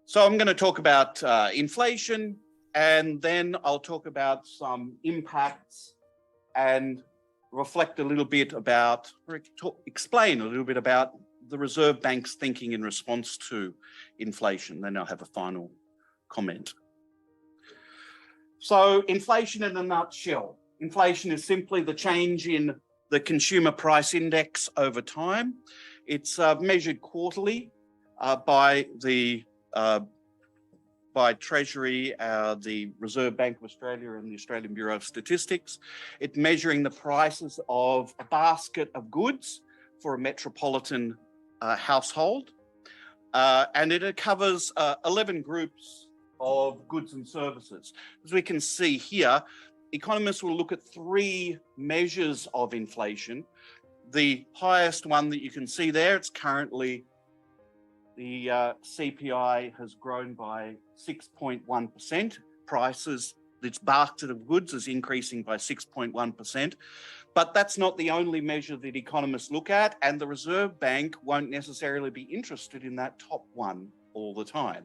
So I'm going to talk about inflation, and then I'll talk about some impacts and reflect a little bit about, or explain a little bit about the Reserve Bank's thinking in response to inflation. Then I'll have a final comment. So inflation in a nutshell. Inflation is simply the change in the consumer price index over time. It's measured quarterly by Treasury, the Reserve Bank of Australia and the Australian Bureau of Statistics. It's measuring the prices of a basket of goods for a metropolitan household. And it covers 11 groups of goods and services. As we can see here, economists will look at three measures of inflation. The highest one that you can see there, it's currently the CPI has grown by 6.1%. Prices, this basket of goods is increasing by 6.1%. But that's not the only measure that economists look at, and the Reserve Bank won't necessarily be interested in that top one all the time.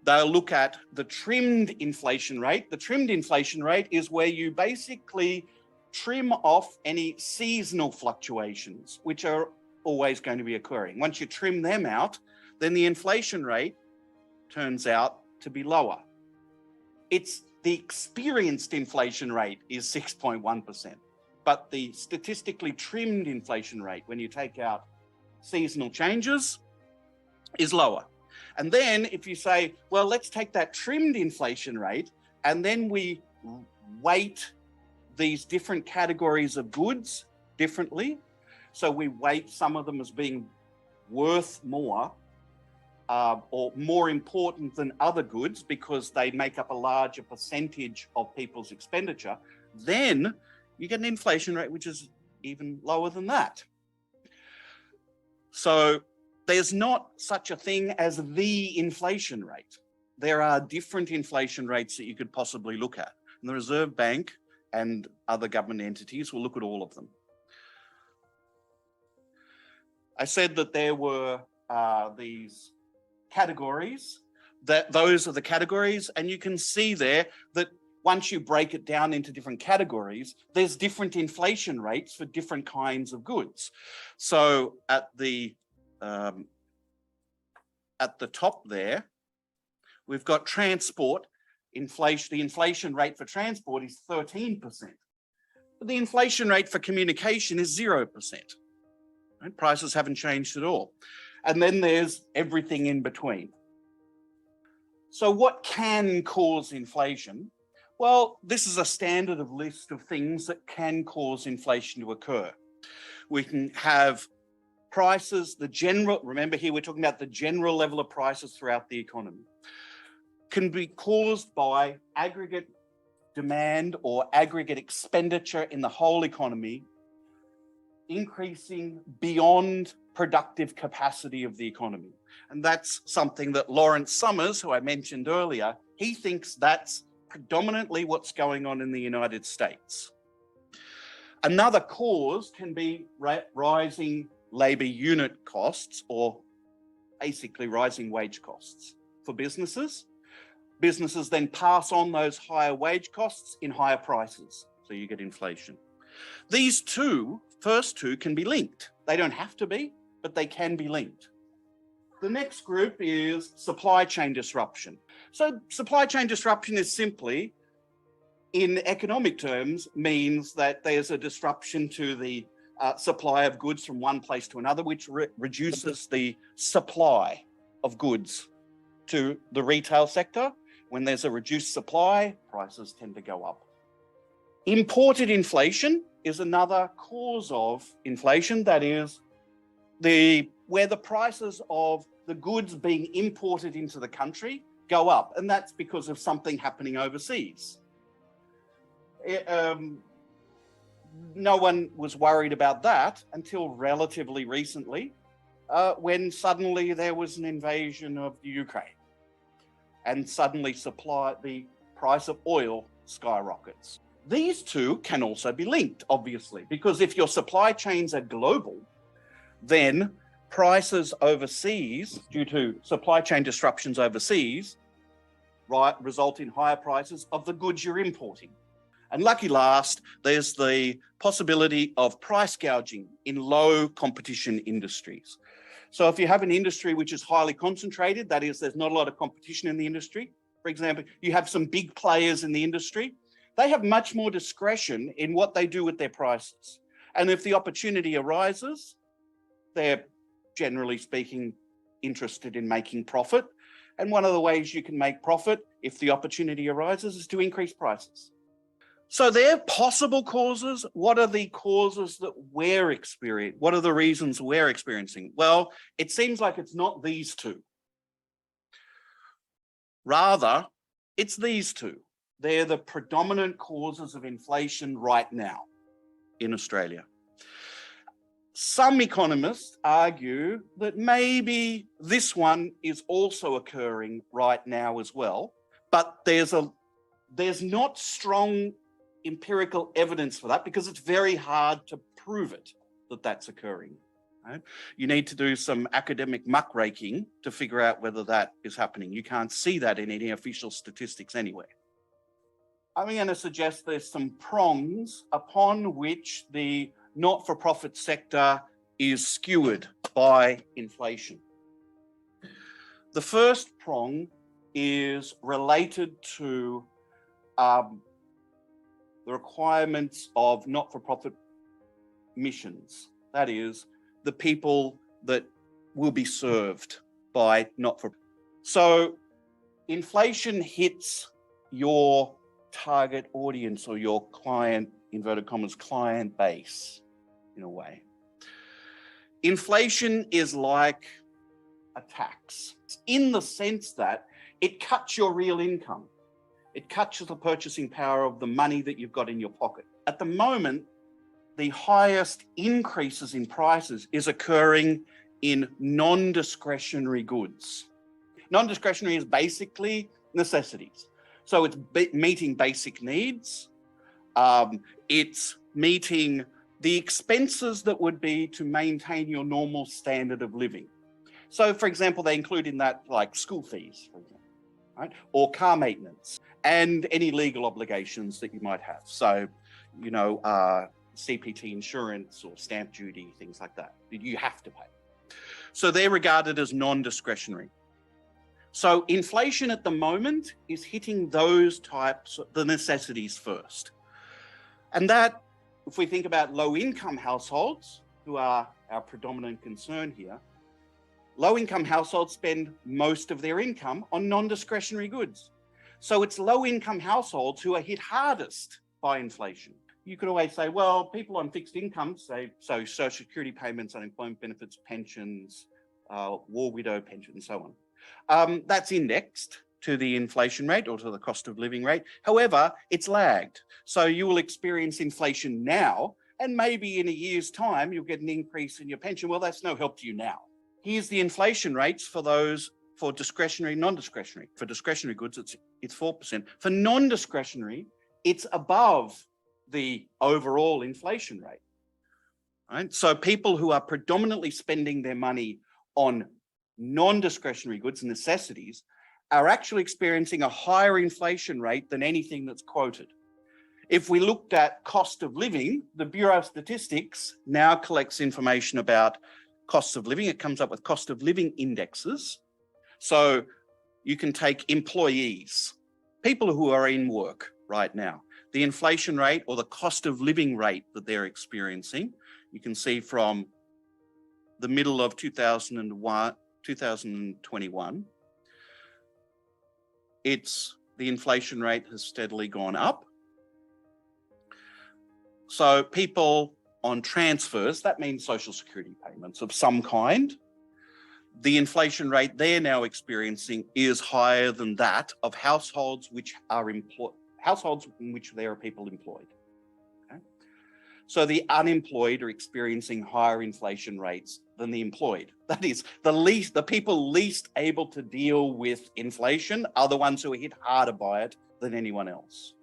They'll look at the trimmed inflation rate. The trimmed inflation rate is where you basically trim off any seasonal fluctuations, which are always going to be occurring. Once you trim them out, then the inflation rate turns out to be lower. It's the experienced inflation rate is 6.1%, but the statistically trimmed inflation rate, when you take out seasonal changes, is lower. And then if you say, well, let's take that trimmed inflation rate and then we weight these different categories of goods differently. So we weight some of them as being worth more or more important than other goods because they make up a larger percentage of people's expenditure. Then you get an inflation rate which is even lower than that. So there's not such a thing as the inflation rate. There are different inflation rates that you could possibly look at. And the Reserve Bank and other government entities will look at all of them. I said that there were these categories, that those are the categories, and you can see there that once you break it down into different categories, there's different inflation rates for different kinds of goods. So at the top there, we've got transport. Inflation. The inflation rate for transport is 13%. But the inflation rate for communication is 0%. Right? Prices haven't changed at all. And then there's everything in between. So what can cause inflation? Well, this is a standard of list of things that can cause inflation to occur. We can have prices, remember here we're talking about the general level of prices throughout the economy, can be caused by aggregate demand or aggregate expenditure in the whole economy increasing beyond productive capacity of the economy. And that's something that Lawrence Summers, who I mentioned earlier, he thinks that's predominantly what's going on in the United States. Another cause can be rising labor unit costs, or basically rising wage costs for businesses. Businesses then pass on those higher wage costs in higher prices, so you get inflation. These first two can be linked. They don't have to be, but they can be linked. The next group is supply chain disruption. So supply chain disruption is simply, in economic terms, means that there's a disruption to the supply of goods from one place to another, which reduces the supply of goods to the retail sector. When there's a reduced supply, prices tend to go up. Imported inflation is another cause of inflation, that is, where the prices of the goods being imported into the country go up, and that's because of something happening overseas. No one was worried about that until relatively recently, when suddenly there was an invasion of Ukraine, and suddenly the price of oil skyrockets. These two can also be linked, obviously, because if your supply chains are global, then prices overseas due to supply chain disruptions overseas, right, result in higher prices of the goods you're importing. And lucky last, there's the possibility of price gouging in low competition industries. So if you have an industry which is highly concentrated, that is, there's not a lot of competition in the industry. For example, you have some big players in the industry, they have much more discretion in what they do with their prices. And if the opportunity arises, they're generally speaking interested in making profit. And one of the ways you can make profit, if the opportunity arises, is to increase prices. So they're possible causes. What are the causes that we're experiencing? What are the reasons we're experiencing? Well, it seems like it's not these two. Rather, it's these two. They're the predominant causes of inflation right now in Australia. Some economists argue that maybe this one is also occurring right now as well, but there's not strong empirical evidence for that because it's very hard to prove it, that that's occurring. Right? You need to do some academic muckraking to figure out whether that is happening. You can't see that in any official statistics anywhere. I'm going to suggest there's some prongs upon which the not-for-profit sector is skewered by inflation. The first prong is related to the requirements of not-for-profit missions. That is, the people that will be served by not-for-profit. So inflation hits your target audience or your client, inverted commas, client base in a way. Inflation is like a tax in the sense that it cuts your real income. It cuts the purchasing power of the money that you've got in your pocket. At the moment, the highest increases in prices is occurring in non-discretionary goods. Non-discretionary is basically necessities. So it's meeting basic needs. It's meeting the expenses that would be to maintain your normal standard of living. So for example, they include in that like school fees, for example, right? Or car maintenance and any legal obligations that you might have. So, you know, CPT insurance or stamp duty, things like that you have to pay. So they're regarded as non-discretionary. So inflation at the moment is hitting those types, the necessities first. And that, if we think about low-income households, who are our predominant concern here, low-income households spend most of their income on non-discretionary goods. So it's low-income households who are hit hardest by inflation. You could always say, well, people on fixed incomes, so social security payments, unemployment benefits, pensions, war widow pension, and so on. That's indexed to the inflation rate or to the cost of living rate. However, it's lagged. So you will experience inflation now, and maybe in a year's time, you'll get an increase in your pension. Well, that's no help to you now. Here's the inflation rates for those for discretionary, non-discretionary. For discretionary goods, it's 4%. For non-discretionary, it's above the overall inflation rate. Right? So people who are predominantly spending their money on non-discretionary goods and necessities are actually experiencing a higher inflation rate than anything that's quoted. If we looked at cost of living, the Bureau of Statistics now collects information about costs of living. It comes up with cost of living indexes. So you can take employees, people who are in work right now, the inflation rate or the cost of living rate that they're experiencing. You can see from the middle of 2021, the inflation rate has steadily gone up. So people on transfers, that means social security payments of some kind, the inflation rate they're now experiencing is higher than that of households which are households in which there are people employed. Okay? So the unemployed are experiencing higher inflation rates than the employed. That is, the people least able to deal with inflation are the ones who are hit harder by it than anyone else.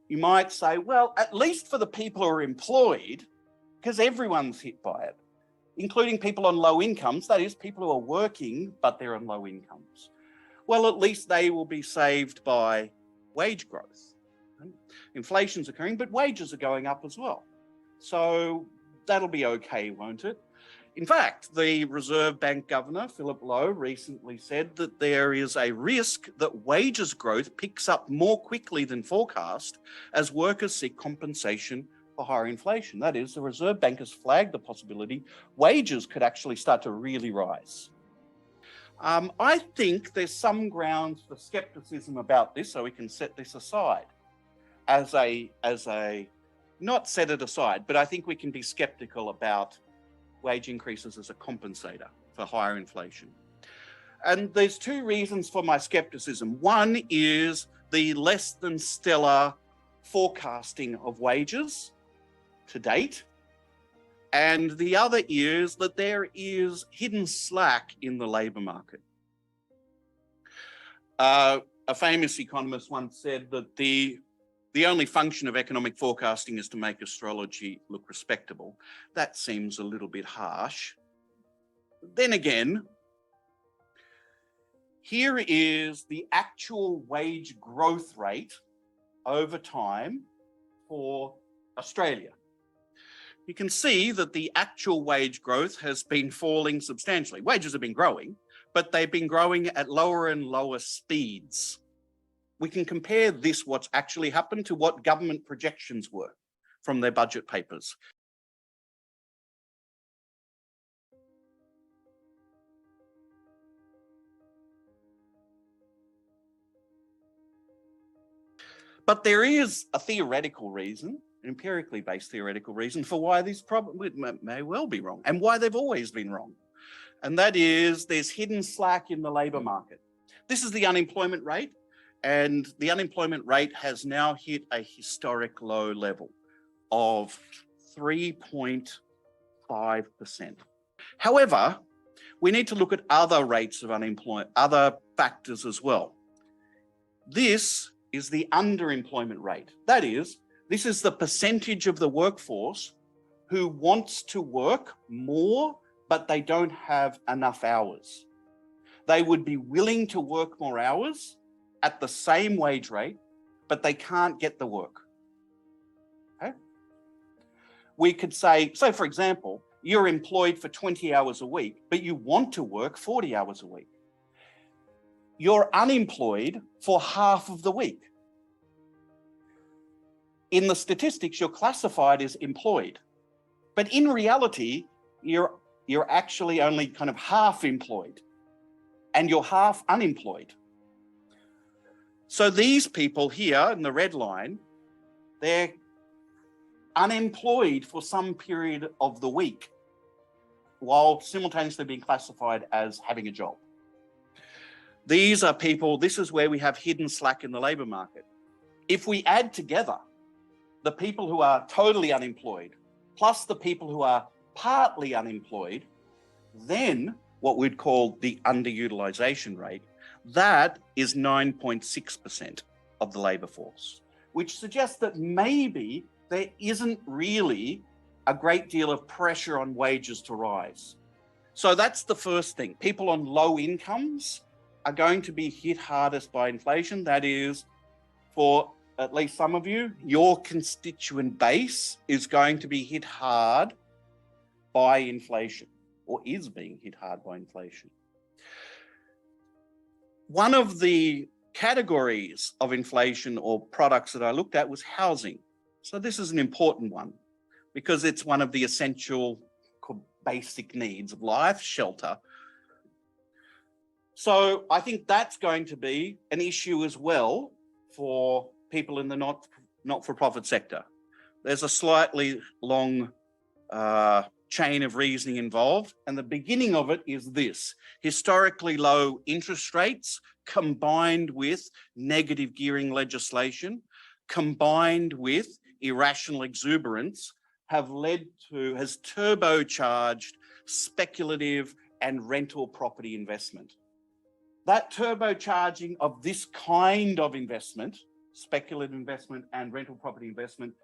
You might say, well, at least for the people who are employed, because everyone's hit by it, including people on low incomes, that is, people who are working, but they're on low incomes. Well, at least they will be saved by wage growth. Inflation's occurring, but wages are going up as well. So that'll be okay, won't it? In fact, the Reserve Bank Governor, Philip Lowe, recently said that there is a risk that wages growth picks up more quickly than forecast as workers seek compensation for higher inflation. That is, the Reserve Bank has flagged the possibility wages could actually start to really rise. I think there's some grounds for skepticism about this, so we can set this aside not set it aside, but I think we can be skeptical about wage increases as a compensator for higher inflation. And there's two reasons for my skepticism. One is the less than stellar forecasting of wages to date. And the other is that there is hidden slack in the labour market. A famous economist once said that the only function of economic forecasting is to make astrology look respectable. That seems a little bit harsh. Then again, here is the actual wage growth rate over time for Australia. You can see that the actual wage growth has been falling substantially. Wages have been growing, but they've been growing at lower and lower speeds. We can compare this, what's actually happened, to what government projections were from their budget papers. But there is a theoretical reason, empirically based theoretical reason, for why these probably may well be wrong and why they've always been wrong. And that is there's hidden slack in the labour market. This is the unemployment rate. And the unemployment rate has now hit a historic low level of 3.5%. However, we need to look at other rates of unemployment, other factors as well. This is the underemployment rate. That is, this is the percentage of the workforce who wants to work more, but they don't have enough hours. They would be willing to work more hours at the same wage rate, but they can't get the work. Okay? We could say, so for example, you're employed for 20 hours a week, but you want to work 40 hours a week. You're unemployed for half of the week. In the statistics, you're classified as employed, but in reality, you're actually only kind of half employed and you're half unemployed. So these people here in the red line, they're unemployed for some period of the week while simultaneously being classified as having a job. These are people, this is where we have hidden slack in the labour market. If we add together the people who are totally unemployed plus the people who are partly unemployed, then what we'd call the underutilisation rate, that is 9.6% of the labour force, which suggests that maybe there isn't really a great deal of pressure on wages to rise. So that's the first thing. People on low incomes are going to be hit hardest by inflation. That is, for at least some of you, your constituent base is going to be hit hard by inflation, or is being hit hard by inflation. One of the categories of inflation or products that I looked at was housing. So this is an important one because it's one of the essential basic needs of life, shelter. So I think that's going to be an issue as well for people in the not-for-profit sector. There's a slightly long chain of reasoning involved, and the beginning of it is this: historically low interest rates combined with negative gearing legislation, combined with irrational exuberance, has turbocharged speculative and rental property investment. That turbocharging of this kind of investment, speculative investment and rental property investment,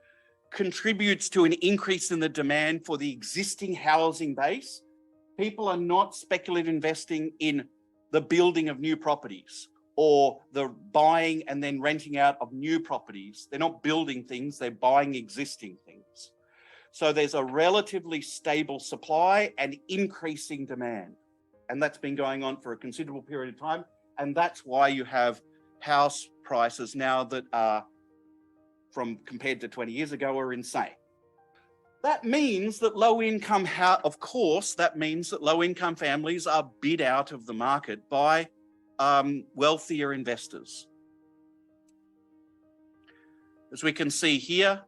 contributes to an increase in the demand for the existing housing base. People are not speculative investing in the building of new properties or the buying and then renting out of new properties. They're not building things, they're buying existing things. So there's a relatively stable supply and increasing demand. And that's been going on for a considerable period of time. And that's why you have house prices now that are, compared to 20 years ago, are insane. That means that low-income, of course, that means that low-income families are bid out of the market by wealthier investors. As we can see here,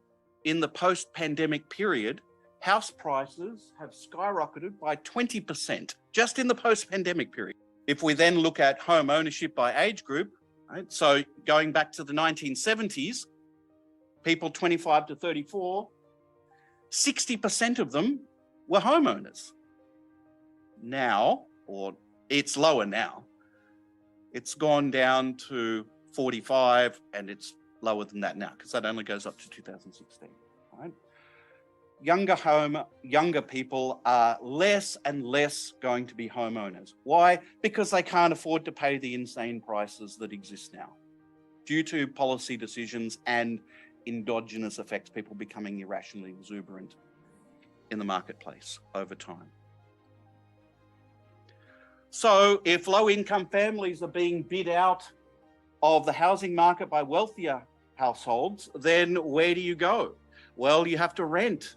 in the post-pandemic period, house prices have skyrocketed by 20%, just in the post-pandemic period. If we then look at home ownership by age group, right, so going back to the 1970s, people 25 to 34, 60% of them were homeowners. Now, or it's lower now, it's gone down to 45, and it's lower than that now because that only goes up to 2016. Right? Younger people are less and less going to be homeowners. Why? Because they can't afford to pay the insane prices that exist now due to policy decisions and endogenous effects, people becoming irrationally exuberant in the marketplace over time. So if low-income families are being bid out of the housing market by wealthier households, then where do you go? Well, you have to rent.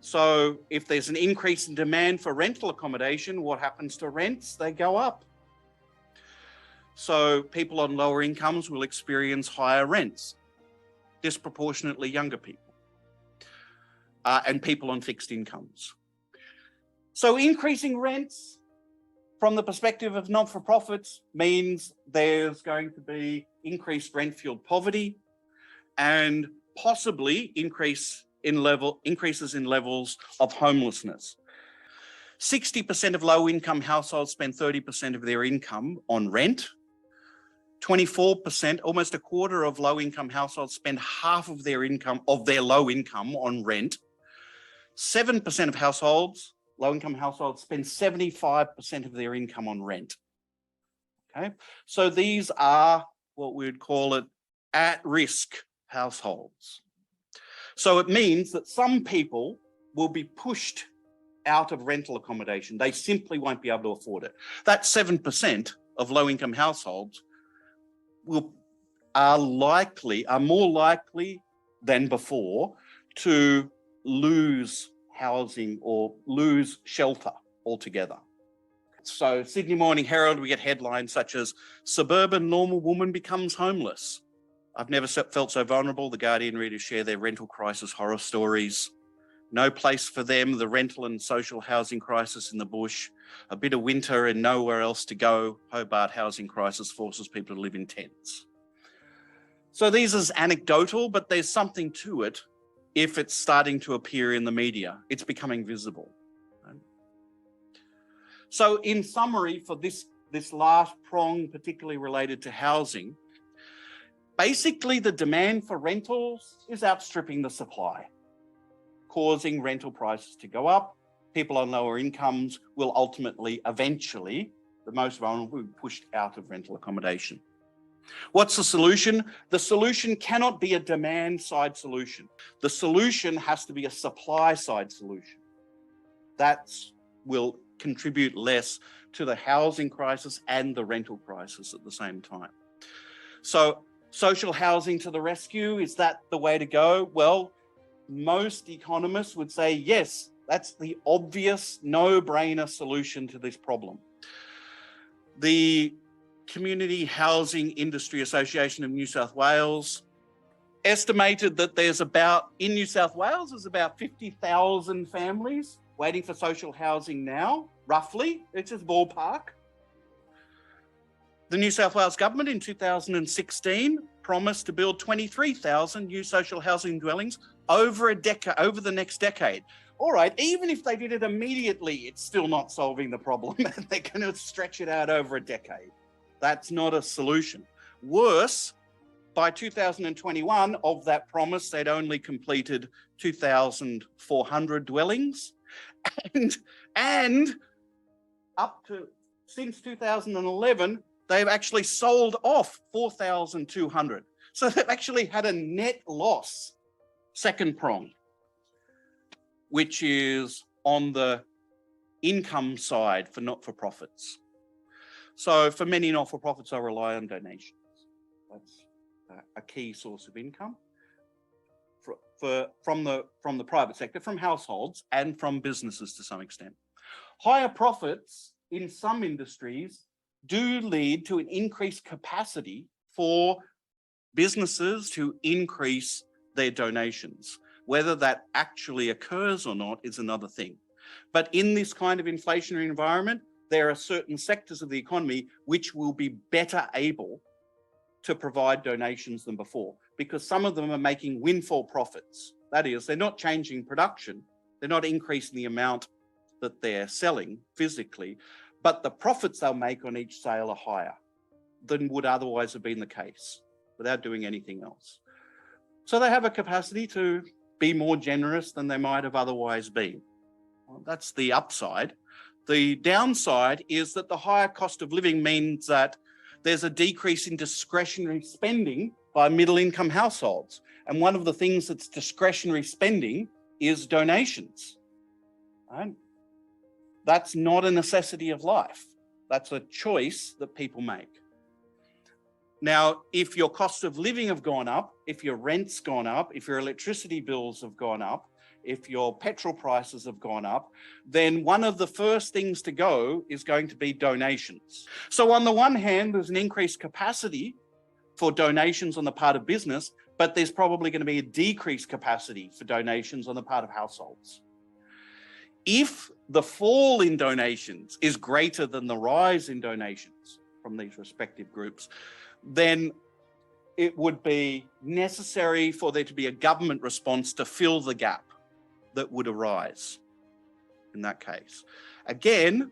So if there's an increase in demand for rental accommodation, what happens to rents? They go up. So people on lower incomes will experience higher rents, disproportionately younger people, and people on fixed incomes. So increasing rents from the perspective of not-for-profits means there's going to be increased rent-fueled poverty and possibly increases in levels of homelessness. 60% of low-income households spend 30% of their income on rent. 24%, almost a quarter of low-income households spend half of their income, of their low income, on rent. 7% of households, low-income households, spend 75% of their income on rent. Okay, so these are what we would call it at-risk households. So it means that some people will be pushed out of rental accommodation. They simply won't be able to afford it. That 7% of low-income households are more likely than before to lose housing or lose shelter altogether. So Sydney Morning Herald, we get headlines such as "Suburban normal woman becomes homeless." I've never felt so vulnerable. The Guardian readers share their rental crisis horror stories. No place for them, the rental and social housing crisis in the bush, a bit of winter and nowhere else to go. Hobart housing crisis forces people to live in tents. So these is anecdotal, but there's something to it if it's starting to appear in the media. It's becoming visible. So in summary, for this last prong, particularly related to housing, basically the demand for rentals is outstripping the supply, causing rental prices to go up. People on lower incomes will ultimately, eventually, the most vulnerable, will be pushed out of rental accommodation. What's the solution? The solution cannot be a demand-side solution. The solution has to be a supply-side solution. That will contribute less to the housing crisis and the rental crisis at the same time. So social housing to the rescue, is that the way to go? Well, most economists would say, yes, that's the obvious no-brainer solution to this problem. The Community Housing Industry Association of New South Wales estimated that in New South Wales, there's about 50,000 families waiting for social housing now, roughly. It's just ballpark. The New South Wales government in 2016 promised to build 23,000 new social housing dwellings over the next decade. All right, even if they did it immediately, it's still not solving the problem. They're going to stretch it out over a decade. That's not a solution. Worse, by 2021, of that promise, they'd only completed 2,400 dwellings. And up to since 2011, they've actually sold off 4,200. So they've actually had a net loss, second prong, which is on the income side for not-for-profits. So for many not-for-profits, I rely on donations. That's a key source of income from the private sector, from households and from businesses to some extent. Higher profits in some industries do lead to an increased capacity for businesses to increase their donations. Whether that actually occurs or not is another thing. But in this kind of inflationary environment, there are certain sectors of the economy which will be better able to provide donations than before, because some of them are making windfall profits. That is, they're not changing production, they're not increasing the amount that they're selling physically, but the profits they'll make on each sale are higher than would otherwise have been the case without doing anything else. So they have a capacity to be more generous than they might have otherwise been. Well, that's the upside. The downside is that the higher cost of living means that there's a decrease in discretionary spending by middle-income households. And one of the things that's discretionary spending is donations. Right? That's not a necessity of life. That's a choice that people make. Now, if your cost of living have gone up, if your rent's gone up, if your electricity bills have gone up, if your petrol prices have gone up, then one of the first things to go is going to be donations. So on the one hand, there's an increased capacity for donations on the part of business, but there's probably going to be a decreased capacity for donations on the part of households. If the fall in donations is greater than the rise in donations from these respective groups, then it would be necessary for there to be a government response to fill the gap that would arise in that case. Again,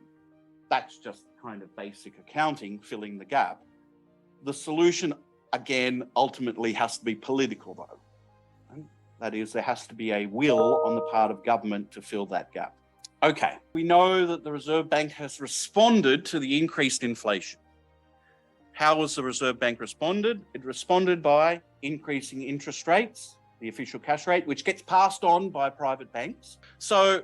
that's just kind of basic accounting, filling the gap. The solution, again, ultimately has to be political, though. And that is, there has to be a will on the part of government to fill that gap. Okay, we know that the Reserve Bank has responded to the increased inflation. How has the Reserve Bank responded? It responded by increasing interest rates, the official cash rate, which gets passed on by private banks. So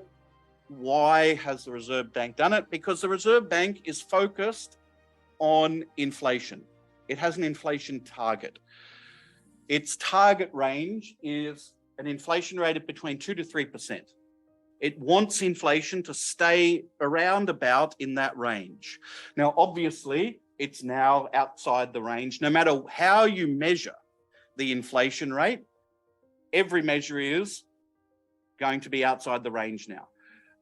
why has the Reserve Bank done it? Because the Reserve Bank is focused on inflation. It has an inflation target. Its target range is an inflation rate of between 2 to 3%. It wants inflation to stay around about in that range. Now, obviously, it's now outside the range. No matter how you measure the inflation rate, every measure is going to be outside the range now.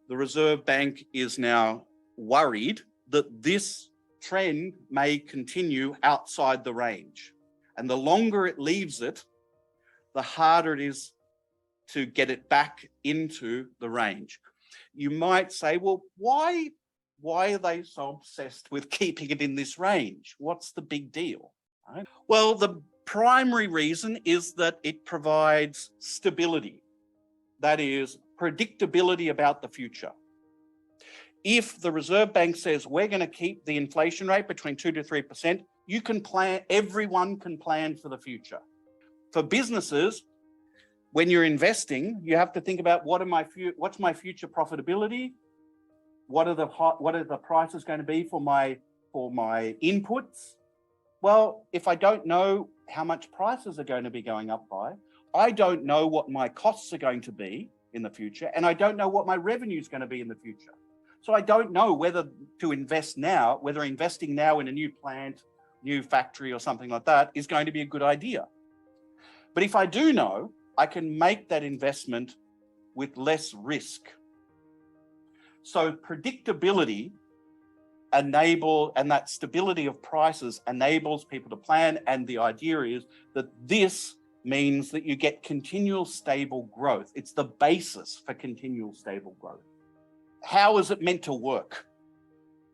The Reserve Bank is now worried that this trend may continue outside the range. And the longer it leaves it, the harder it is to get it back into the range. You might say, well, why are they so obsessed with keeping it in this range? What's the big deal? Right? Well, the primary reason is that it provides stability. That is, predictability about the future. If the Reserve Bank says we're going to keep the inflation rate between 2 to 3%, you can plan, everyone can plan for the future. For businesses, when you're investing, you have to think about what's my future profitability? What are the prices going to be for my inputs? Well, if I don't know how much prices are going to be going up by, I don't know what my costs are going to be in the future, and I don't know what my revenue is going to be in the future. So I don't know whether to invest now, whether investing now in a new plant, new factory or something like that is going to be a good idea. But if I do know, I can make that investment with less risk. So predictability and that stability of prices enables people to plan. And the idea is that this means that you get continual stable growth. It's the basis for continual stable growth. How is it meant to work,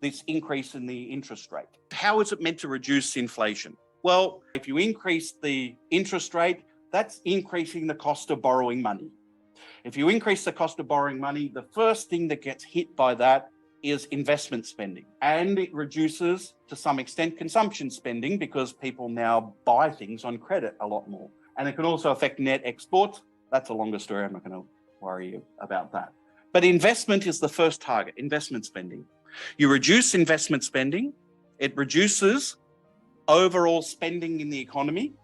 this increase in the interest rate? How is it meant to reduce inflation? Well, if you increase the interest rate, that's increasing the cost of borrowing money. If you increase the cost of borrowing money, the first thing that gets hit by that is investment spending. And it reduces, to some extent, consumption spending because people now buy things on credit a lot more. And it can also affect net exports. That's a longer story. I'm not going to worry you about that. But investment is the first target, investment spending. You reduce investment spending, it reduces overall spending in the economy.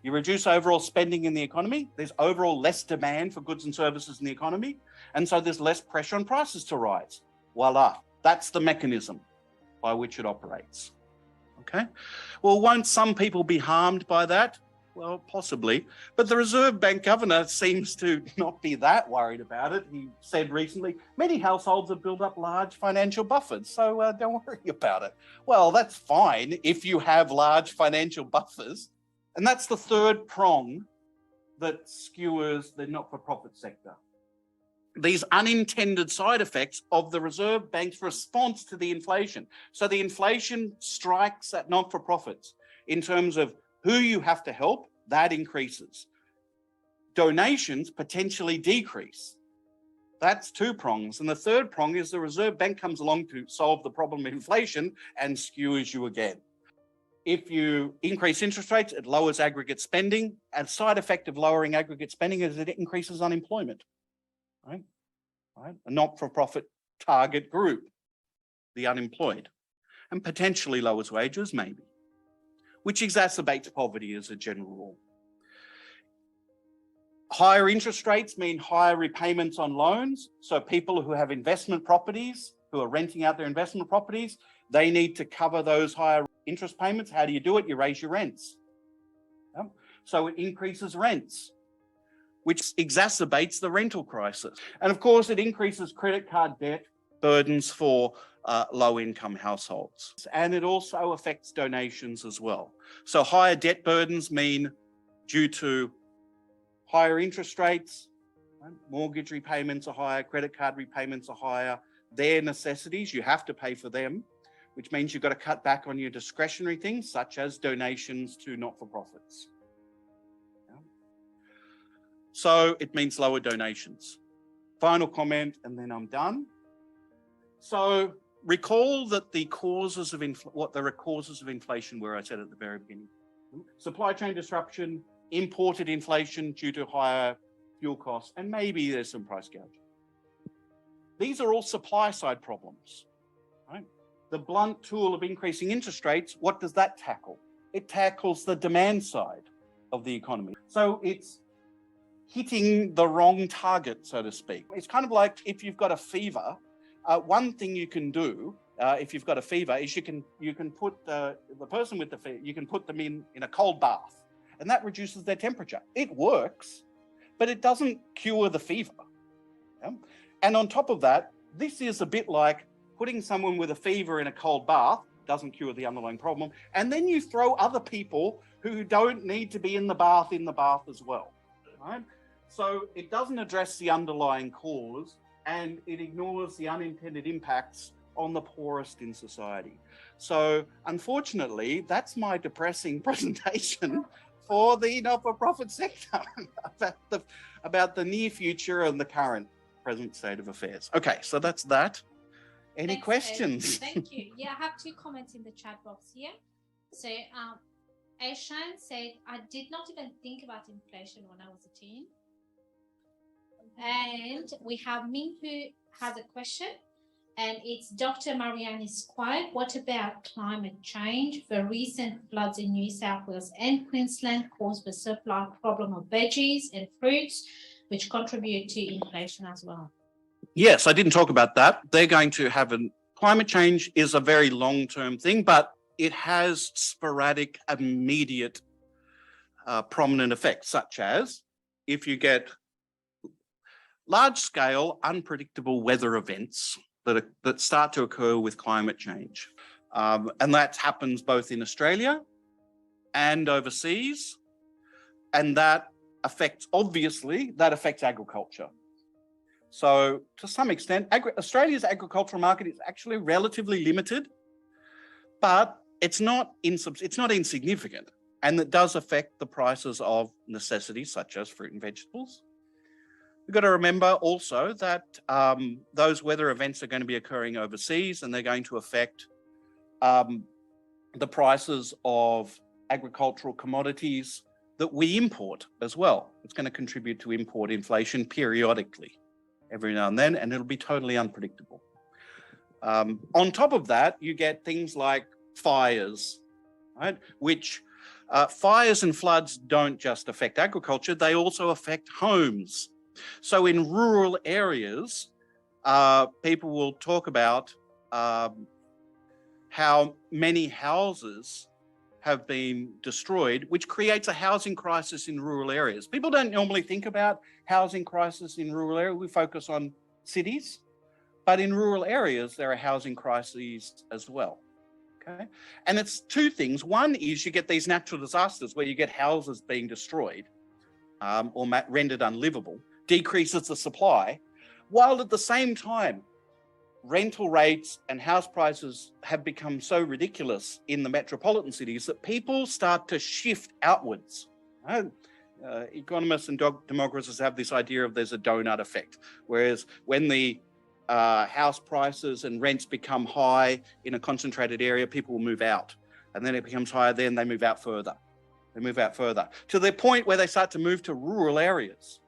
You reduce overall spending in the economy, there's overall less demand for goods and services in the economy, and so there's less pressure on prices to rise. Voila, that's the mechanism by which it operates. Okay, well, won't some people be harmed by that? Well, possibly, but the Reserve Bank governor seems to not be that worried about it. He said recently, many households have built up large financial buffers, so don't worry about it. Well, that's fine if you have large financial buffers. And that's the third prong that skewers the not-for-profit sector. These unintended side effects of the Reserve Bank's response to the inflation. So the inflation strikes at not-for-profits in terms of who you have to help, that increases. Donations potentially decrease. That's two prongs. And the third prong is the Reserve Bank comes along to solve the problem of inflation and skewers you again. If you increase interest rates, it lowers aggregate spending. And side effect of lowering aggregate spending is that it increases unemployment, right? A not-for-profit target group, the unemployed, and potentially lowers wages, maybe, which exacerbates poverty as a general rule. Higher interest rates mean higher repayments on loans. So people who have investment properties, who are renting out their investment properties, they need to cover those higher interest payments. How do you do it? You raise your rents. Yeah. So it increases rents, which exacerbates the rental crisis. And of course, it increases credit card debt burdens for low-income households. And it also affects donations as well. So higher debt burdens mean due to higher interest rates, right? Mortgage repayments are higher, credit card repayments are higher. They're necessities, you have to pay for them, which means you've got to cut back on your discretionary things, such as donations to not-for-profits. Yeah. So it means lower donations. Final comment, and then I'm done. So recall that the causes of what the causes of inflation were, I said at the very beginning. Supply chain disruption, imported inflation due to higher fuel costs, and maybe there's some price gouging. These are all supply side problems, right? The blunt tool of increasing interest rates, what does that tackle? It tackles the demand side of the economy. So it's hitting the wrong target, so to speak. It's kind of like if you've got a fever, one thing you can do if you've got a fever is you can put the person with the fever, you can put them in a cold bath, and that reduces their temperature. It works, but it doesn't cure the fever. Yeah? And on top of that, this is a bit like putting someone with a fever in a cold bath, doesn't cure the underlying problem, and then you throw other people who don't need to be in the bath as well, right? So it doesn't address the underlying cause, and it ignores the unintended impacts on the poorest in society. So unfortunately, that's my depressing presentation for the not-for-profit sector about the near future and the current present state of affairs. Okay, so that's that. Any questions? Thank you. Yeah, I have two comments in the chat box here. So Aishan said, I did not even think about inflation when I was a teen. And we have Ming who has a question, and it's Dr. Mariyani-Squire. What about climate change? The recent floods in New South Wales and Queensland caused the supply problem of veggies and fruits, which contribute to inflation as well. Yes, I didn't talk about that. They're going to have climate change is a very long-term thing, but it has sporadic, immediate, prominent effects, such as if you get large-scale, unpredictable weather events that start to occur with climate change. And that happens both in Australia and overseas. And that affects agriculture. So to some extent, Australia's agricultural market is actually relatively limited, but it's not insignificant, and it does affect the prices of necessities such as fruit and vegetables. We've got to remember also that those weather events are going to be occurring overseas, and they're going to affect the prices of agricultural commodities that we import as well. It's going to contribute to import inflation periodically, every now and then, and it'll be totally unpredictable. On top of that, you get things like fires, right? Which fires and floods don't just affect agriculture, they also affect homes. So in rural areas, people will talk about how many houses have been destroyed, which creates a housing crisis in rural areas. People don't normally think about housing crisis in rural areas. We focus on cities, but in rural areas, there are housing crises as well. Okay, and it's two things. One is you get these natural disasters where you get houses being destroyed or rendered unlivable, decreases the supply, while at the same time, rental rates and house prices have become so ridiculous in the metropolitan cities that people start to shift outwards. Right? Economists and demographers have this idea of there's a donut effect, whereas when the house prices and rents become high in a concentrated area, people will move out. And then it becomes higher, then they move out further. They move out further to the point where they start to move to rural areas,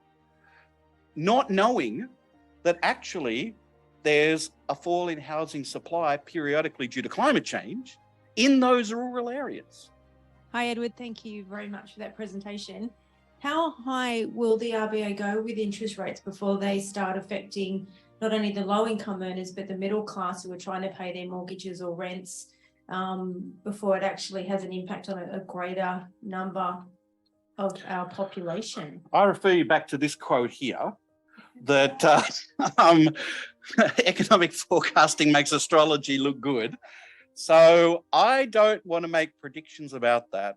not knowing that actually there's a fall in housing supply periodically due to climate change in those rural areas. Hi, Edward. Thank you very much for that presentation. How high will the RBA go with interest rates before they start affecting not only the low-income earners, but the middle class who are trying to pay their mortgages or rents before it actually has an impact on a greater number of our population? I refer you back to this quote here, that economic forecasting makes astrology look good. So I don't want to make predictions about that.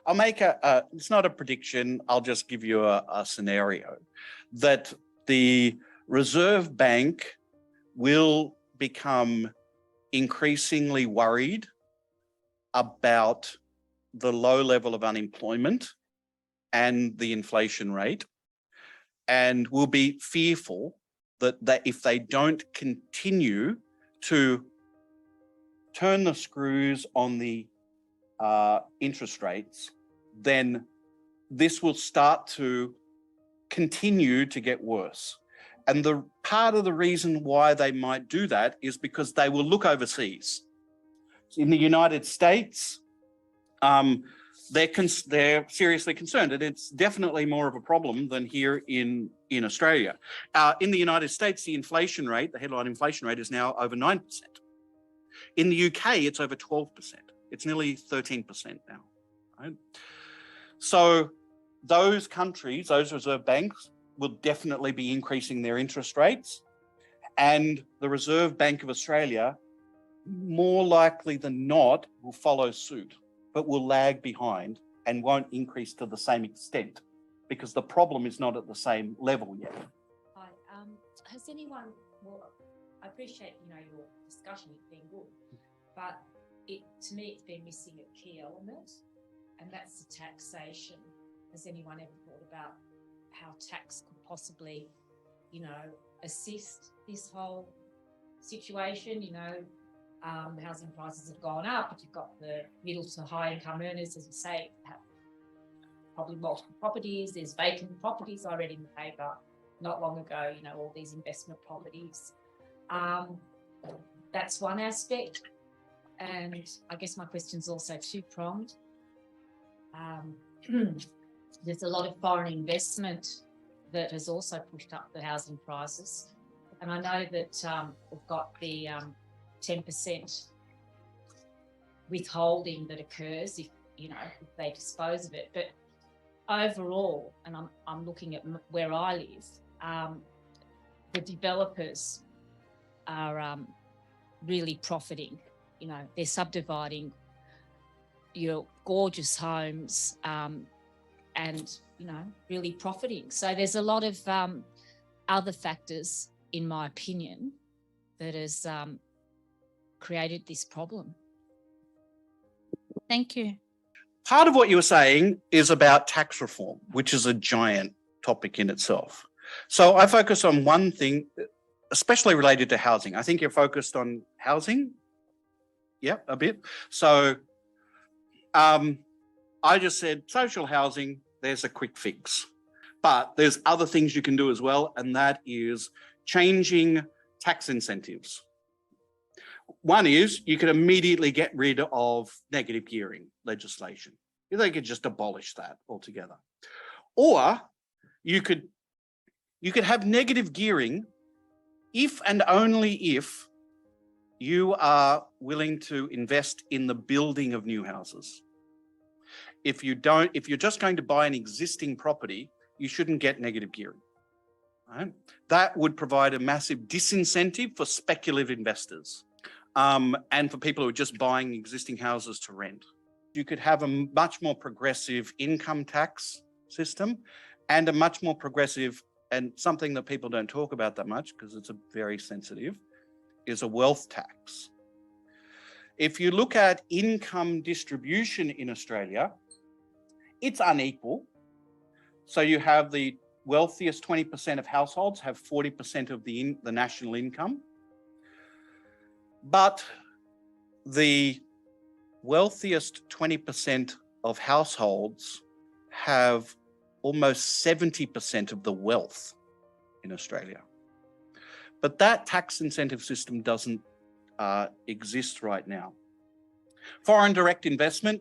I'll make it's not a prediction, I'll just give you a scenario that the Reserve Bank will become increasingly worried about the low level of unemployment and the inflation rate, and will be fearful that if they don't continue to turn the screws on the interest rates, then this will start to continue to get worse. And the part of the reason why they might do that is because they will look overseas. In the United States, they're seriously concerned, and it's definitely more of a problem than here in Australia. In the United States, the inflation rate, the headline inflation rate, is now over 9%. In the UK, it's over 12%. It's nearly 13% now, right? So those countries, those reserve banks, will definitely be increasing their interest rates, and the Reserve Bank of Australia, more likely than not, will follow suit, but will lag behind and won't increase to the same extent because the problem is not at the same level yet. Hi, has anyone, well, I appreciate, your discussion, it's been good, but to me, it's been missing a key element, and that's the taxation. Has anyone ever thought about how tax could possibly, assist this whole situation? Housing prices have gone up, but you've got the middle to high income earners, as you say, have probably multiple properties. There's vacant properties. I read in the paper not long ago, all these investment properties. That's one aspect. And I guess my question's also two-pronged. There's a lot of foreign investment that has also pushed up the housing prices. And I know that we've got the 10% withholding that occurs if they dispose of it. But overall, and I'm looking at where I live, the developers are really profiting. They're subdividing gorgeous homes and really profiting. So there's a lot of other factors, in my opinion, that has created this problem. Thank you. Part of what you were saying is about tax reform, which is a giant topic in itself. So I focus on one thing, especially related to housing. I think you're focused on housing. Yeah, a bit. So I just said social housing, there's a quick fix. But there's other things you can do as well, and that is changing tax incentives. One is you could immediately get rid of negative gearing legislation. They could just abolish that altogether. Or you could have negative gearing if and only if you are willing to invest in the building of new houses. If you're just going to buy an existing property, you shouldn't get negative gearing. Right? That would provide a massive disincentive for speculative investors and for people who are just buying existing houses to rent. You could have a much more progressive income tax system and a much more progressive, and something that people don't talk about that much because it's very sensitive, is a wealth tax. If you look at income distribution in Australia, it's unequal. So you have the wealthiest 20% of households have 40% of the national income. But the wealthiest 20% of households have almost 70% of the wealth in Australia. But that tax incentive system doesn't exist right now. Foreign direct investment,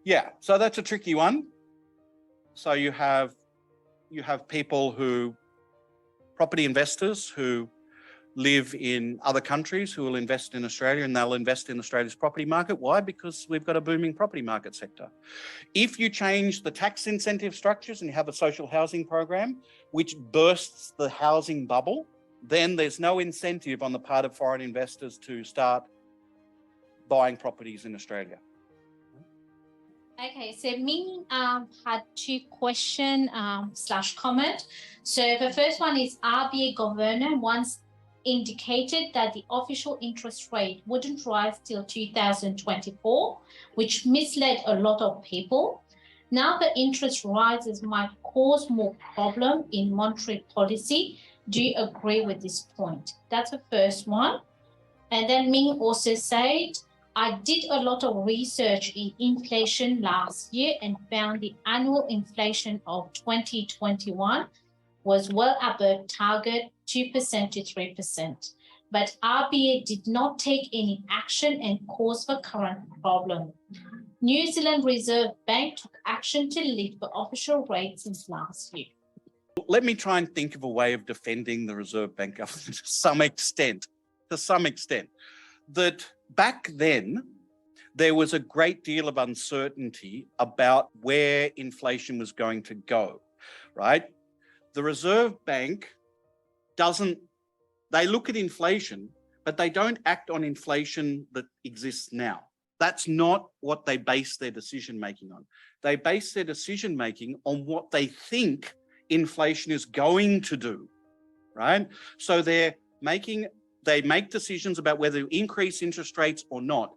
yeah, so that's a tricky one. So you have people property investors who live in other countries who will invest in Australia, and they'll invest in Australia's property market. Why? Because we've got a booming property market sector. If you change the tax incentive structures and you have a social housing program, which bursts the housing bubble, then there's no incentive on the part of foreign investors to start buying properties in Australia. Okay, so Ming had two question slash comment. So the first one is RBA governor once indicated that the official interest rate wouldn't rise till 2024, which misled a lot of people. Now the interest rises might cause more problem in monetary policy. Do you agree with this point? That's the first one. And then Ming also said, I did a lot of research in inflation last year and found the annual inflation of 2021 was well above target 2% to 3%. But RBA did not take any action and caused the current problem. New Zealand Reserve Bank took action to lift the official rate since last year. Let me try and think of a way of defending the Reserve Bank government to some extent, that back then, there was a great deal of uncertainty about where inflation was going to go, right? The Reserve Bank they look at inflation, but they don't act on inflation that exists now. That's not what they base their decision-making on. They base their decision-making on what they think inflation is going to do, right? So they make decisions about whether to increase interest rates or not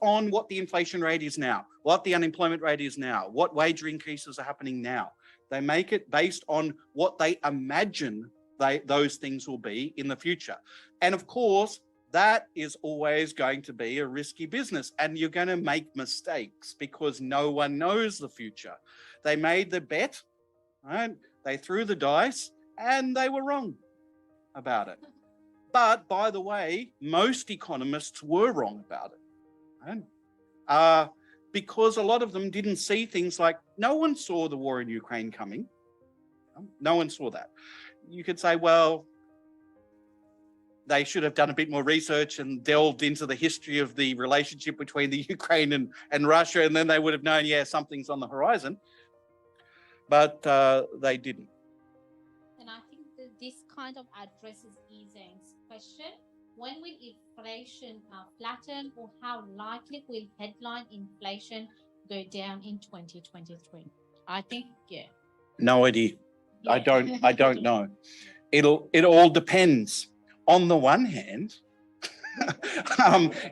on what the inflation rate is now, what the unemployment rate is now, what wage increases are happening now. They make it based on what they imagine those things will be in the future. And of course, that is always going to be a risky business, and you're going to make mistakes because no one knows the future. They made the bet, right? They threw the dice and they were wrong about it. But by the way, most economists were wrong about it, right? Because a lot of them didn't see things like, no one saw the war in Ukraine coming. No one saw that. You could say, well, they should have done a bit more research and delved into the history of the relationship between the Ukraine and Russia, and then they would have known, yeah, something's on the horizon. But they didn't. And I think that this kind of addresses Izang's question. When will inflation flatten, or how likely will headline inflation go down in 2023? I think, yeah. No idea. Yeah. I don't know. It all depends. On the one hand,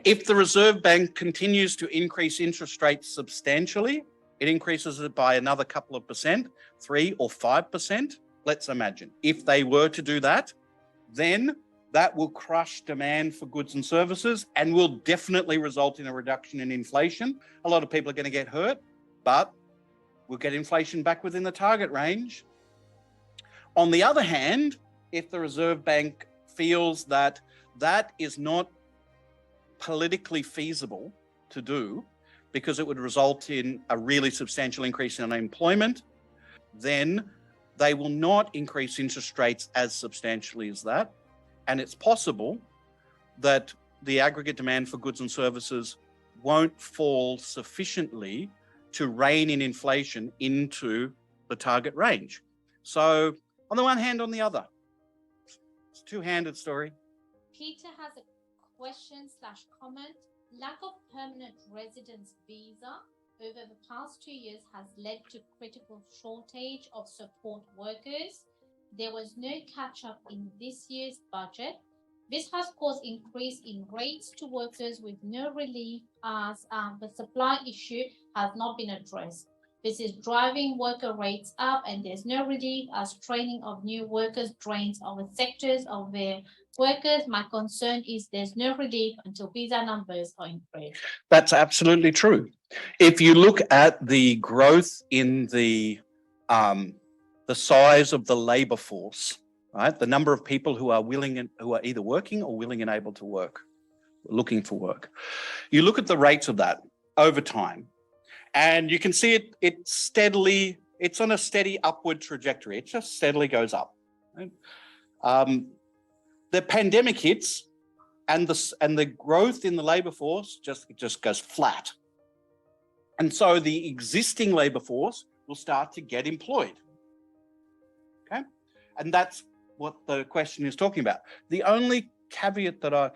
If the Reserve Bank continues to increase interest rates substantially, it increases it by another couple of percent, 3 or 5%, let's imagine. If they were to do that, then that will crush demand for goods and services and will definitely result in a reduction in inflation. A lot of people are going to get hurt, but we'll get inflation back within the target range. On the other hand, if the Reserve Bank feels that that is not politically feasible to do because it would result in a really substantial increase in unemployment, then they will not increase interest rates as substantially as that. And it's possible that the aggregate demand for goods and services won't fall sufficiently to rein in inflation into the target range. So on the one hand, on the other. It's a two-handed story. Peter has a question/comment. Lack of permanent residence visa over the past 2 years has led to critical shortage of support workers. There was no catch-up in this year's budget. This has caused increase in rates to workers with no relief as the supply issue has not been addressed. This is driving worker rates up and there's no relief as training of new workers drains our sectors of their workers. My concern is there's no relief until visa numbers are increased. That's absolutely true. If you look at the growth in the size of the labour force, right, the number of people who are willing and who are either working or willing and able to work, looking for work, you look at the rates of that over time, and you can see it's on a steady upward trajectory. It just steadily goes up. Right? The pandemic hits, and the growth in the labour force just goes flat. And so the existing labour force will start to get employed. Okay? And that's what the question is talking about. The only caveat that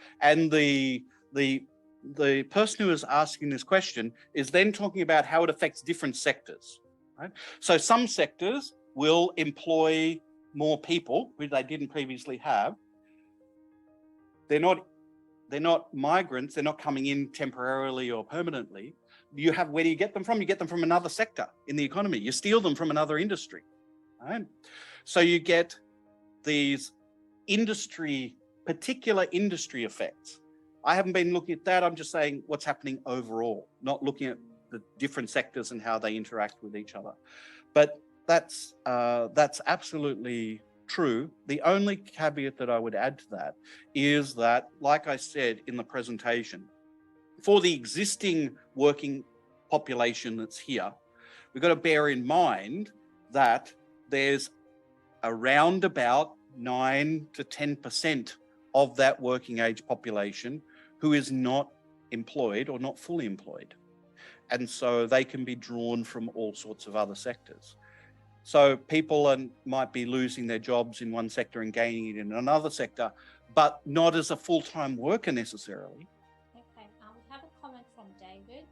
the person who is asking this question is then talking about how it affects different sectors, right? So some sectors will employ more people who they didn't previously have. They're not migrants. They're not coming in temporarily or permanently. Where do you get them from? You get them from another sector in the economy. You steal them from another industry, right? So you get these particular industry effects. I haven't been looking at that. I'm just saying what's happening overall, not looking at the different sectors and how they interact with each other. But that's absolutely true. The only caveat that I would add to that is that, like I said in the presentation, for the existing working population that's here, we've got to bear in mind that there's around about 9 to 10% of that working age population who is not employed or not fully employed. And so they can be drawn from all sorts of other sectors. So people might be losing their jobs in one sector and gaining it in another sector, but not as a full-time worker necessarily. Okay, we have a comment from David.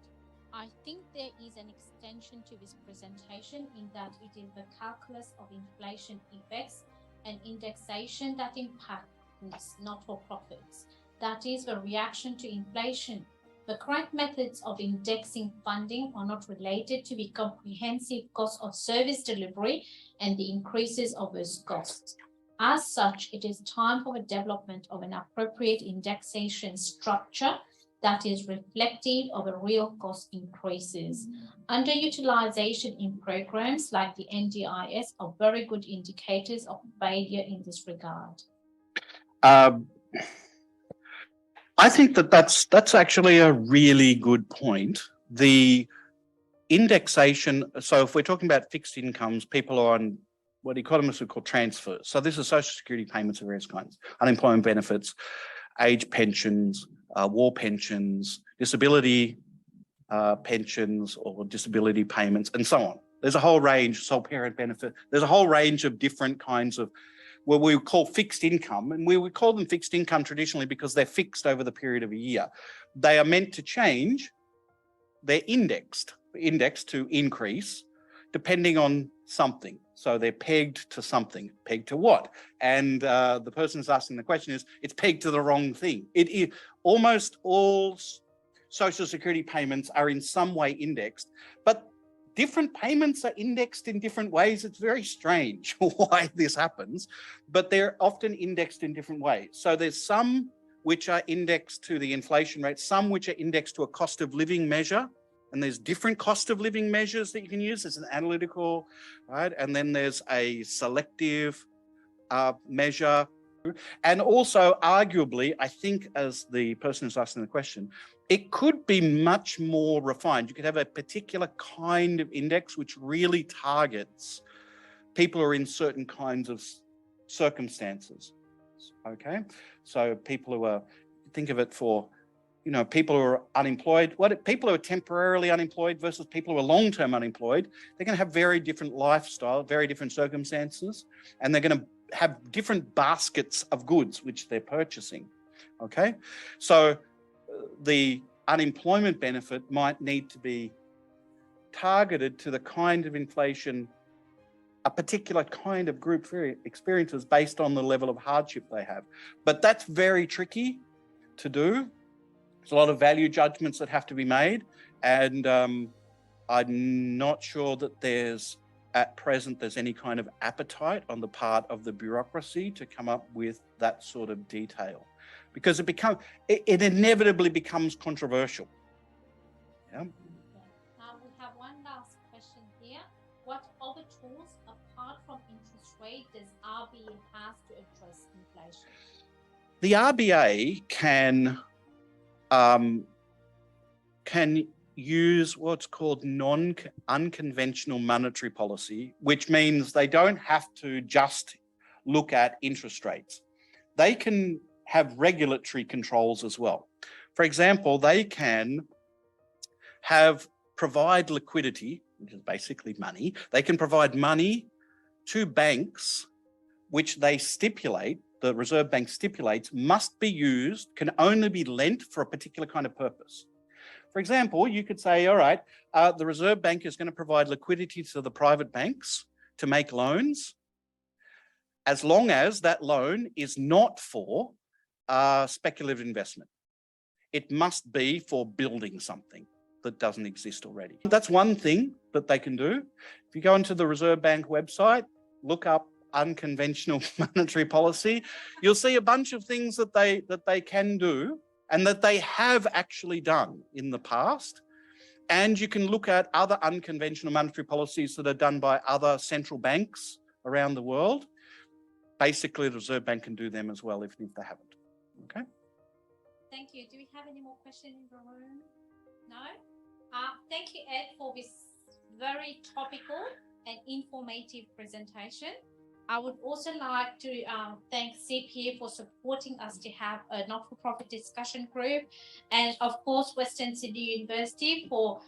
I think there is an extension to this presentation in that it is the calculus of inflation effects and indexation that impacts not-for-profits. That is the reaction to inflation. The correct methods of indexing funding are not related to the comprehensive cost of service delivery and the increases of those costs. As such, it is time for the development of an appropriate indexation structure that is reflective of the real cost increases. Underutilization in programs like the NDIS are very good indicators of failure in this regard. I think that's actually a really good point. The indexation, so if we're talking about fixed incomes, people are on what economists would call transfers. So this is social security payments of various kinds, unemployment benefits, age pensions, war pensions, disability pensions or disability payments, and so on. There's a whole range, sole parent benefit. There's a whole range of different kinds of what we would call fixed income, and we would call them fixed income traditionally because they're fixed over the period of a year. They are meant to change. They're indexed to increase depending on something. So they're pegged to something. Pegged to what? And the person who's asking the question is, it's pegged to the wrong thing. Almost all social security payments are in some way indexed, but different payments are indexed in different ways. It's very strange why this happens, but they're often indexed in different ways. So there's some which are indexed to the inflation rate, some which are indexed to a cost of living measure, and there's different cost of living measures that you can use. There's an analytical, right? And then there's a selective measure. And also, arguably, I think, as the person who's asking the question, it could be much more refined. You could have a particular kind of index which really targets people who are in certain kinds of circumstances. Okay, so people who are, think of it for, you know, people who are unemployed, people who are temporarily unemployed versus people who are long-term unemployed, they're going to have very different lifestyle, very different circumstances, and they're going to have different baskets of goods which they're purchasing. Okay, so the unemployment benefit might need to be targeted to the kind of inflation a particular kind of group experiences based on the level of hardship they have. But that's very tricky to do. There's a lot of value judgments that have to be made, and I'm not sure that at present there's any kind of appetite on the part of the bureaucracy to come up with that sort of detail, because it inevitably becomes controversial. Yeah. We have one last question here. What other tools apart from interest rate does RBA have to address inflation? The RBA can use what's called unconventional monetary policy, which means they don't have to just look at interest rates. They can have regulatory controls as well. For example, they can provide liquidity, which is basically money. They can provide money to banks, which they stipulate, the Reserve Bank stipulates, must be used, can only be lent for a particular kind of purpose. For example, you could say, all right, the Reserve Bank is going to provide liquidity to the private banks to make loans, as long as that loan is not for speculative investment. It must be for building something that doesn't exist already. That's one thing that they can do. If you go into the Reserve Bank website, look up unconventional monetary policy, you'll see a bunch of things that they can do and that they have actually done in the past. And you can look at other unconventional monetary policies that are done by other central banks around the world. Basically, the Reserve Bank can do them as well, even if they haven't. Okay. Thank you. Do we have any more questions in the room? No? Thank you, Ed, for this very topical and informative presentation. I would also like to thank CPA for supporting us to have a not-for-profit discussion group, and of course Western Sydney University for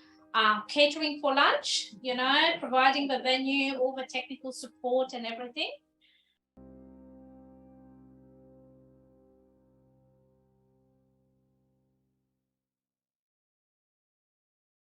catering for lunch, you know, providing the venue, all the technical support and everything.